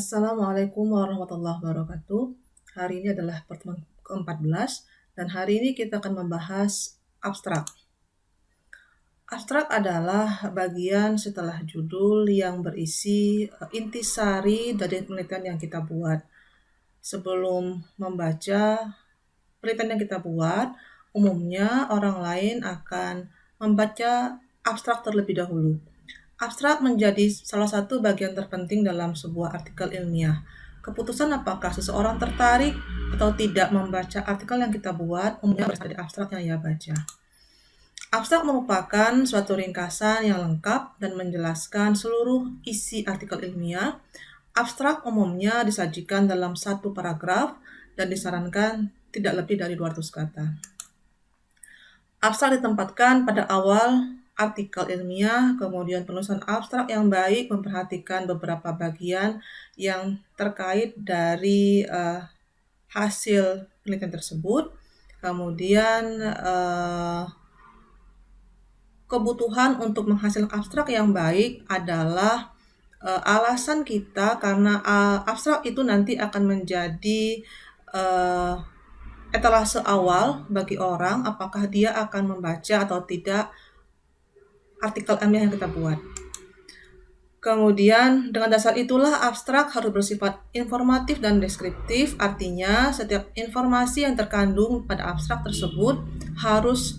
Assalamualaikum warahmatullahi wabarakatuh. Hari ini adalah pertemuan ke-14 dan hari ini kita akan membahas abstrak. Abstrak adalah bagian setelah judul yang berisi intisari dari penelitian yang kita buat. Sebelum membaca penelitian yang kita buat, umumnya orang lain akan membaca abstrak terlebih dahulu. Abstrak menjadi salah satu bagian terpenting dalam sebuah artikel ilmiah. Keputusan apakah seseorang tertarik atau tidak membaca artikel yang kita buat umumnya berasal dari abstrak yang ia baca. Abstrak merupakan suatu ringkasan yang lengkap dan menjelaskan seluruh isi artikel ilmiah. Abstrak umumnya disajikan dalam satu paragraf dan disarankan tidak lebih dari 200 kata. Abstrak ditempatkan pada awal artikel ilmiah, kemudian penulisan abstrak yang baik memperhatikan beberapa bagian yang terkait dari hasil penelitian tersebut, kemudian kebutuhan untuk menghasilkan abstrak yang baik adalah alasan kita karena abstrak itu nanti akan menjadi etalase awal bagi orang apakah dia akan membaca atau tidak artikel ilmiah yang kita buat. Kemudian dengan dasar itulah abstrak harus bersifat informatif dan deskriptif, artinya setiap informasi yang terkandung pada abstrak tersebut harus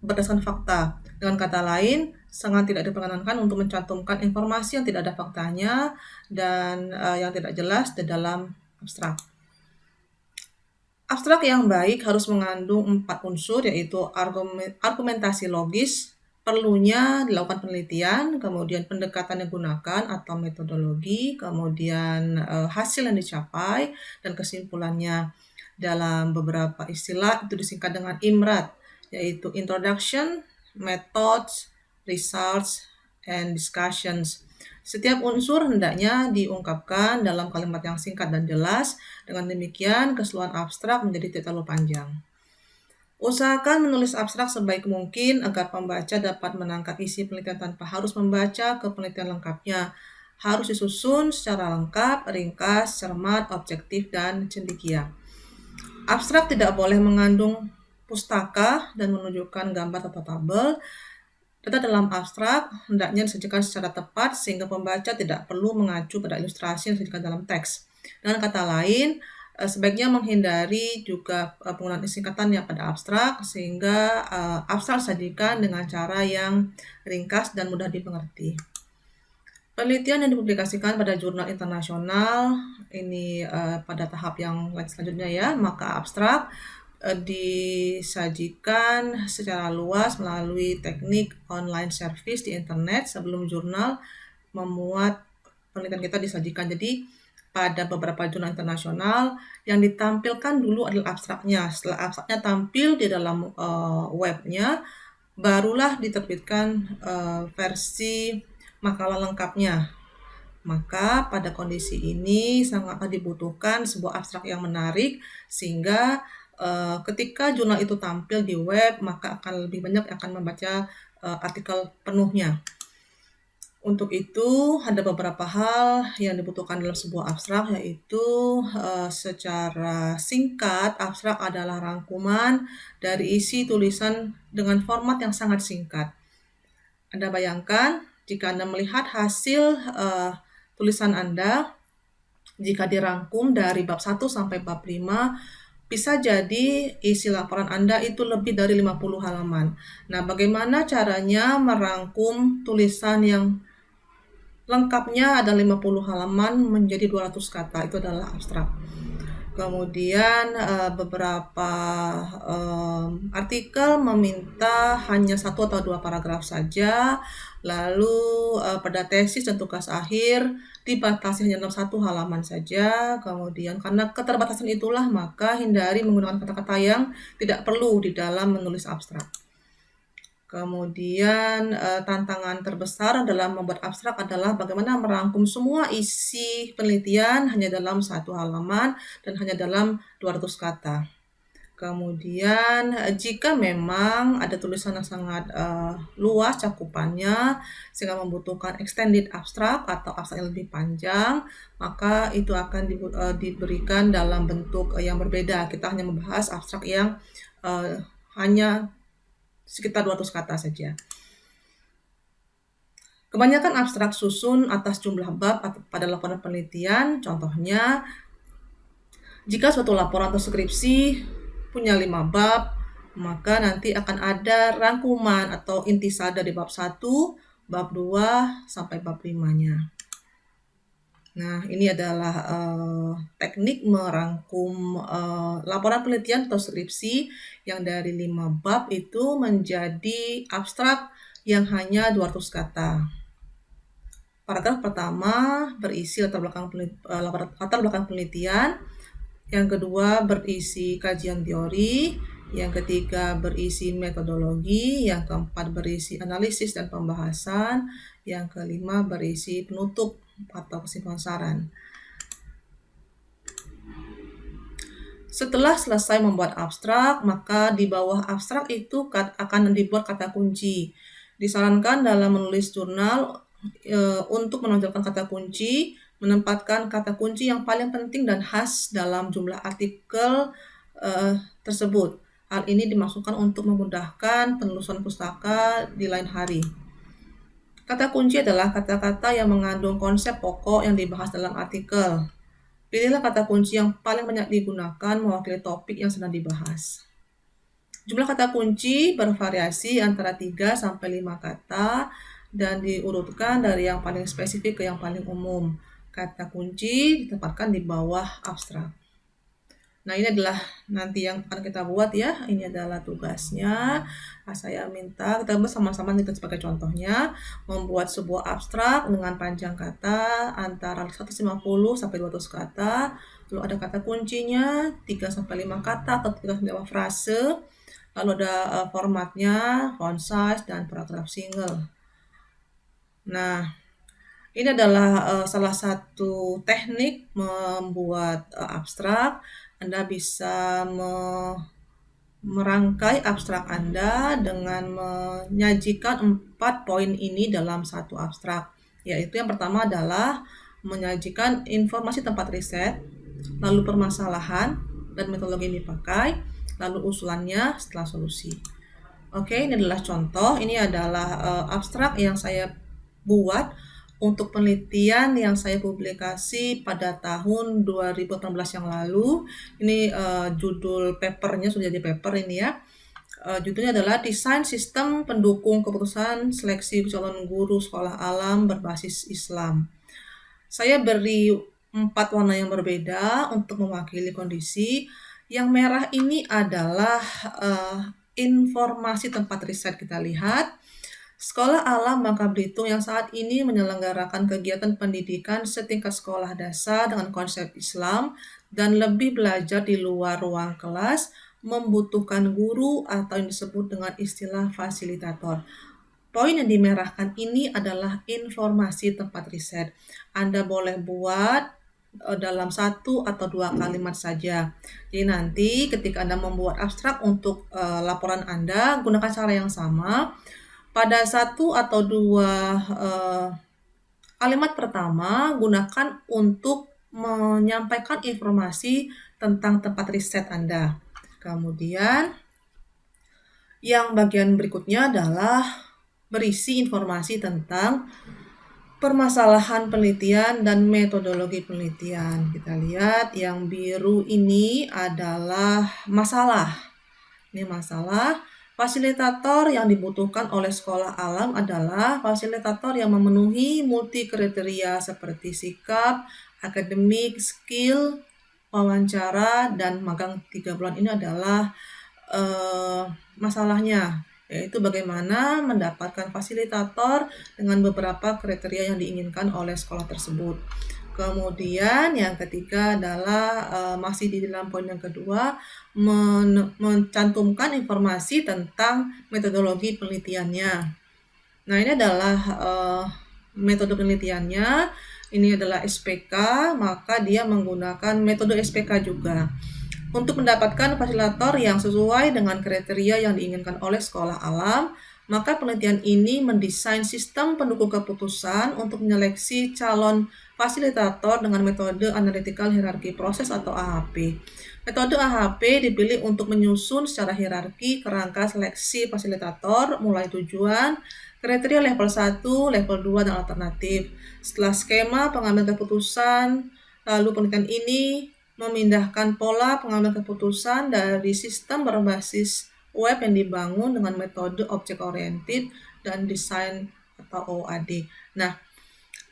berdasarkan fakta. Dengan kata lain, sangat tidak diperkenankan untuk mencantumkan informasi yang tidak ada faktanya dan yang tidak jelas di dalam abstrak. Abstrak yang baik harus mengandung 4 unsur, yaitu argumentasi logis, perlunya dilakukan penelitian, kemudian pendekatan yang digunakan atau metodologi, kemudian hasil yang dicapai, dan kesimpulannya. Dalam beberapa istilah itu disingkat dengan IMRAD, yaitu Introduction, Methods, Results, and Discussions. Setiap unsur hendaknya diungkapkan dalam kalimat yang singkat dan jelas. Dengan demikian, keseluruhan abstrak menjadi tidak terlalu panjang. Usahakan menulis abstrak sebaik mungkin agar pembaca dapat menangkap isi penelitian tanpa harus membaca ke penelitian lengkapnya. Harus disusun secara lengkap, ringkas, cermat, objektif, dan cendekia. Abstrak tidak boleh mengandung pustaka dan menunjukkan gambar atau tabel. Data dalam abstrak hendaknya disajikan secara tepat sehingga pembaca tidak perlu mengacu pada ilustrasi yang disajikan dalam teks. Dengan kata lain, sebaiknya menghindari juga penggunaan singkatannya pada abstrak sehingga abstrak disajikan dengan cara yang ringkas dan mudah dimengerti. Penelitian yang dipublikasikan pada jurnal internasional ini pada tahap yang selanjutnya ya, maka abstrak disajikan secara luas melalui teknik online service di internet sebelum jurnal memuat penelitian kita disajikan. Jadi pada beberapa jurnal internasional yang ditampilkan dulu adalah abstraknya. Setelah abstraknya tampil di dalam webnya, barulah diterbitkan versi makalah lengkapnya. Maka pada kondisi ini sangatlah dibutuhkan sebuah abstrak yang menarik sehingga ketika jurnal itu tampil di web, maka akan lebih banyak akan membaca artikel penuhnya. Untuk itu, ada beberapa hal yang dibutuhkan dalam sebuah abstrak, yaitu secara singkat, abstrak adalah rangkuman dari isi tulisan dengan format yang sangat singkat. Anda bayangkan, jika Anda melihat hasil tulisan Anda, jika dirangkum dari bab 1 sampai bab 5, bisa jadi isi laporan Anda itu lebih dari 50 halaman. Nah, bagaimana caranya merangkum tulisan yang lengkapnya ada 50 halaman menjadi 200 kata? Itu adalah abstrak. Kemudian beberapa artikel meminta hanya 1 atau 2 paragraf saja. Lalu pada tesis dan tugas akhir dibatasi hanya dalam 1 halaman saja. Kemudian karena keterbatasan itulah maka hindari menggunakan kata-kata yang tidak perlu di dalam menulis abstrak. Kemudian tantangan terbesar dalam membuat abstrak adalah bagaimana merangkum semua isi penelitian hanya dalam 1 halaman dan hanya dalam 200 kata. Kemudian jika memang ada tulisan yang sangat luas cakupannya sehingga membutuhkan extended abstract atau abstrak yang lebih panjang, maka itu akan diberikan dalam bentuk yang berbeda. Kita hanya membahas abstrak yang hanya sekitar 200 kata saja. Kebanyakan abstrak susun atas jumlah bab pada laporan penelitian. Contohnya, jika suatu laporan atau skripsi punya 5 bab, maka nanti akan ada rangkuman atau intisada di bab 1, bab 2, sampai bab 5-nya. Nah, ini adalah teknik merangkum laporan penelitian atau skripsi yang dari 5 bab itu menjadi abstrak yang hanya 200 kata. Paragraf pertama berisi latar belakang penelitian, yang kedua berisi kajian teori, yang ketiga berisi metodologi, yang keempat berisi analisis dan pembahasan, yang kelima berisi penutup atau kesimpulan saran. Setelah selesai membuat abstrak, maka di bawah abstrak itu akan dibuat kata kunci. Disarankan dalam menulis jurnal untuk menonjolkan kata kunci, menempatkan kata kunci yang paling penting dan khas dalam jumlah artikel tersebut. Hal ini dimaksudkan untuk memudahkan penelusuran pustaka di lain hari. Kata kunci adalah kata-kata yang mengandung konsep pokok yang dibahas dalam artikel. Pilihlah kata kunci yang paling banyak digunakan mewakili topik yang sedang dibahas. Jumlah kata kunci bervariasi antara 3 sampai 5 kata dan diurutkan dari yang paling spesifik ke yang paling umum. Kata kunci ditempatkan di bawah abstrak. Nah, ini adalah nanti yang akan kita buat ya. Ini adalah tugasnya. Saya minta kita bersama-sama kita sebagai contohnya membuat sebuah abstrak dengan panjang kata antara 150 sampai 200 kata. Lalu ada kata kuncinya 3 sampai 5 kata atau 3 sampai 5 frase. Lalu ada formatnya, font size, dan paragraf single. Nah, ini adalah salah satu teknik membuat abstrak. Anda bisa merangkai abstrak Anda dengan menyajikan 4 poin ini dalam satu abstrak. Yaitu yang pertama adalah menyajikan informasi tempat riset, lalu permasalahan dan metodologi yang dipakai, lalu usulannya setelah solusi. Oke, ini adalah contoh. Ini adalah abstrak yang saya buat untuk penelitian yang saya publikasi pada tahun 2018 yang lalu. Ini judul papernya sudah jadi paper ini ya. Judulnya adalah Desain Sistem Pendukung Keputusan Seleksi Calon Guru Sekolah Alam Berbasis Islam. Saya beri 4 warna yang berbeda untuk mewakili kondisi. Yang merah ini adalah informasi tempat riset. Kita lihat Sekolah Alam Bangka Belitung yang saat ini menyelenggarakan kegiatan pendidikan setingkat sekolah dasar dengan konsep Islam dan lebih belajar di luar ruang kelas membutuhkan guru atau yang disebut dengan istilah fasilitator. Poin yang dimerahkan ini adalah informasi tempat riset. Anda boleh buat dalam 1 atau 2 kalimat saja. Jadi nanti ketika Anda membuat abstrak untuk laporan Anda, gunakan cara yang sama. Pada 1 atau 2 kalimat pertama, gunakan untuk menyampaikan informasi tentang tempat riset Anda. Kemudian, yang bagian berikutnya adalah berisi informasi tentang permasalahan penelitian dan metodologi penelitian. Kita lihat yang biru ini adalah masalah. Ini masalah. Fasilitator yang dibutuhkan oleh sekolah alam adalah fasilitator yang memenuhi multi kriteria seperti sikap, akademik, skill, wawancara, dan magang 3 bulan. Ini adalah masalahnya, yaitu bagaimana mendapatkan fasilitator dengan beberapa kriteria yang diinginkan oleh sekolah tersebut. Kemudian yang ketiga adalah masih di dalam poin yang kedua, mencantumkan informasi tentang metodologi penelitiannya. Nah, ini adalah metode penelitiannya. Ini adalah SPK, maka dia menggunakan metode SPK juga. Untuk mendapatkan fasilitator yang sesuai dengan kriteria yang diinginkan oleh sekolah alam, maka penelitian ini mendesain sistem pendukung keputusan untuk menyeleksi calon fasilitator dengan metode analytical hierarchy process atau AHP. Metode AHP dipilih untuk menyusun secara hierarki kerangka seleksi fasilitator mulai tujuan, kriteria level 1, level 2, dan alternatif. Setelah skema pengambilan keputusan, lalu penelitian ini memindahkan pola pengambilan keputusan dari sistem berbasis web yang dibangun dengan metode object oriented dan design atau OAD. Nah,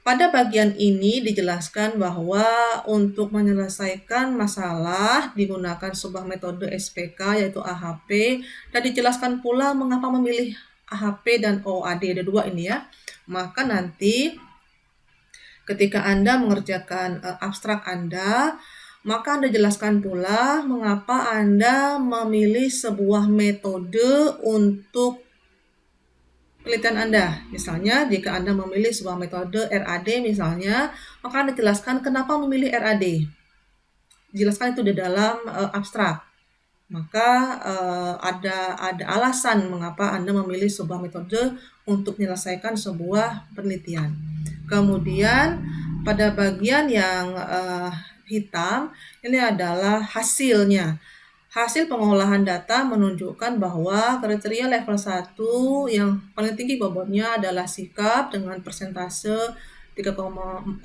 pada bagian ini dijelaskan bahwa untuk menyelesaikan masalah digunakan sebuah metode SPK yaitu AHP, dan dijelaskan pula mengapa memilih AHP dan OAD, ada dua ini ya. Maka nanti ketika Anda mengerjakan abstrak Anda, maka Anda jelaskan pula mengapa Anda memilih sebuah metode untuk penelitian Anda. Misalnya, jika Anda memilih sebuah metode RAD misalnya, maka Anda jelaskan kenapa memilih RAD. Jelaskan itu di dalam abstrak. Maka ada alasan mengapa Anda memilih sebuah metode untuk menyelesaikan sebuah penelitian. Kemudian pada bagian yang hitam, ini adalah hasilnya. Hasil pengolahan data menunjukkan bahwa kriteria level 1 yang paling tinggi bobotnya adalah sikap dengan persentase 3,41%,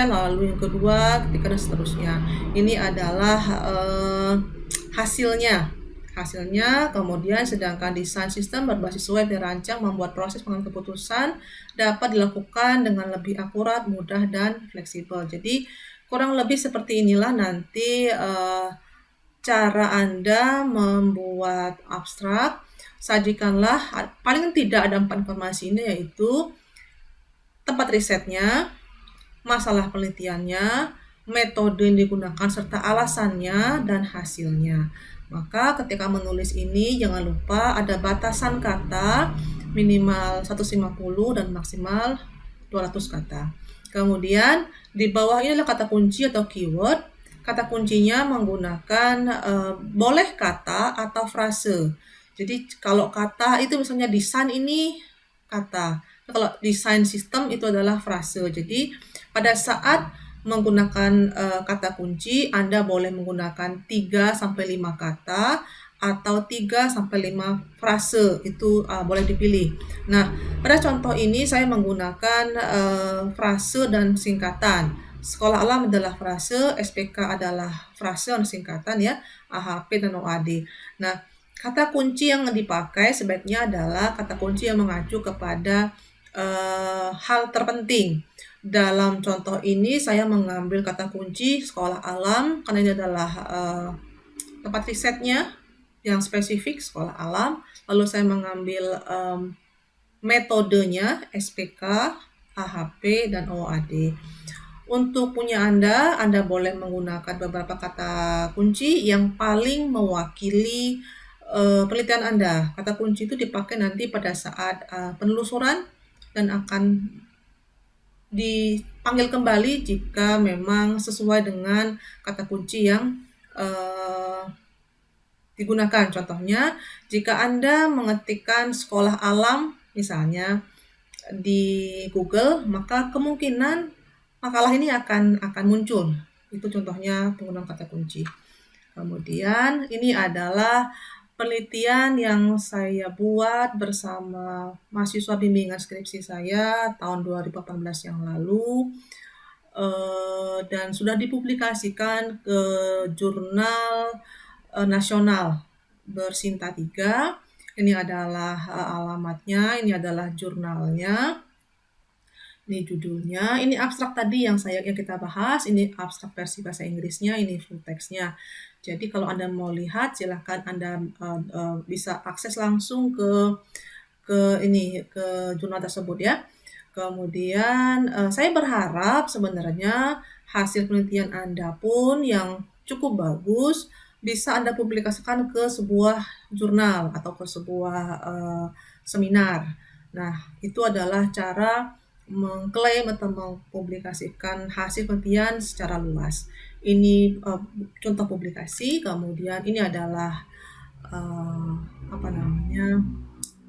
lalu yang kedua, ketiga, dan seterusnya. Ini adalah hasilnya. Kemudian sedangkan desain sistem berbasis web dirancang membuat proses pengambilan keputusan dapat dilakukan dengan lebih akurat, mudah, dan fleksibel. Jadi kurang lebih seperti inilah nanti cara Anda membuat abstrak. Sajikanlah paling tidak ada 4 informasi ini, yaitu tempat risetnya, masalah penelitiannya, metode yang digunakan serta alasannya, dan hasilnya. Maka ketika menulis ini jangan lupa ada batasan kata minimal 150 dan maksimal 200 kata. Kemudian di bawah ini adalah kata kunci atau keyword. Kata kuncinya menggunakan boleh kata atau frase. Jadi kalau kata itu misalnya desain ini kata. Kalau desain sistem itu adalah frase. Jadi pada saat menggunakan kata kunci, Anda boleh menggunakan 3-5 kata atau 3-5 frase, itu boleh dipilih. Nah, pada contoh ini saya menggunakan frase dan singkatan. Sekolah alam adalah frase, SPK adalah frase dan singkatan ya, AHP dan OAD. Nah, kata kunci yang dipakai sebaiknya adalah kata kunci yang mengacu kepada hal terpenting. Dalam contoh ini saya mengambil kata kunci sekolah alam karena ini adalah tempat risetnya yang spesifik sekolah alam. Lalu saya mengambil metodenya SPK, AHP, dan OAD. Untuk punya Anda boleh menggunakan beberapa kata kunci yang paling mewakili penelitian Anda. Kata kunci itu dipakai nanti pada saat penelusuran dan akan dipanggil kembali jika memang sesuai dengan kata kunci yang digunakan. Contohnya, jika Anda mengetikkan sekolah alam misalnya di Google, maka kemungkinan makalah ini akan muncul. Itu contohnya penggunaan kata kunci. Kemudian ini adalah penelitian yang saya buat bersama mahasiswa bimbingan skripsi saya tahun 2018 yang lalu, dan sudah dipublikasikan ke jurnal nasional Bersinta 3. Ini adalah alamatnya, ini adalah jurnalnya, ini judulnya, ini abstrak tadi yang kita bahas, ini abstrak versi bahasa Inggrisnya, ini full text-nya. Jadi kalau Anda mau lihat, silahkan Anda bisa akses langsung ke jurnal tersebut ya. Kemudian saya berharap sebenarnya hasil penelitian Anda pun yang cukup bagus bisa Anda publikasikan ke sebuah jurnal atau ke sebuah seminar. Nah, itu adalah cara mengklaim atau mempublikasikan hasil penelitian secara luas. Ini contoh publikasi, kemudian ini adalah uh, apa namanya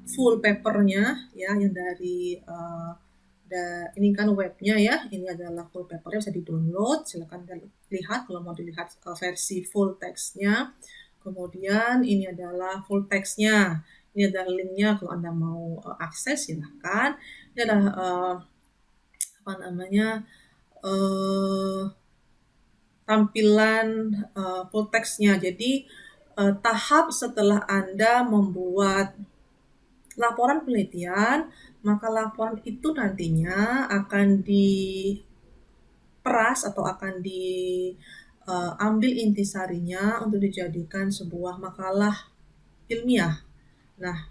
full papernya ya, yang dari ini kan webnya ya, ini adalah full papernya, bisa di download, silakan lihat kalau mau dilihat versi full teksnya. Kemudian ini adalah full teksnya, ini adalah linknya kalau Anda mau akses, silahkan. Ini adalah apa namanya tampilan full teksnya. Jadi tahap setelah Anda membuat laporan penelitian, maka laporan itu nantinya akan diperas atau akan diambil intisarinya untuk dijadikan sebuah makalah ilmiah. Nah,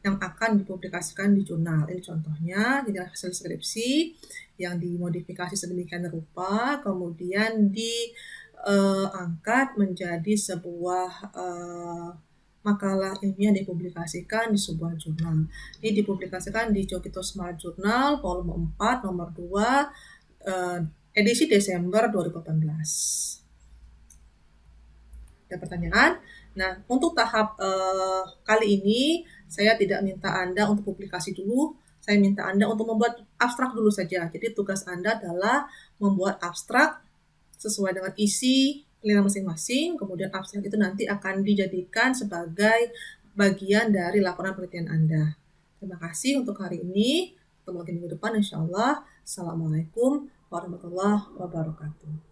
yang akan dipublikasikan di jurnal. Ini contohnya, jadi hasil skripsi yang dimodifikasi sedemikian rupa, kemudian diangkat menjadi sebuah makalah ilmiah, dipublikasikan di sebuah jurnal. Ini dipublikasikan di Jogito Smart Journal volume 4 nomor 2 edisi Desember 2018. Ada pertanyaan? Nah, untuk tahap kali ini saya tidak minta Anda untuk publikasi dulu, saya minta Anda untuk membuat abstrak dulu saja. Jadi tugas Anda adalah membuat abstrak sesuai dengan isi penelitian masing-masing, kemudian abstrak itu nanti akan dijadikan sebagai bagian dari laporan penelitian Anda. Terima kasih untuk hari ini. Ketemu lagi minggu depan insya Allah. Assalamualaikum warahmatullahi wabarakatuh.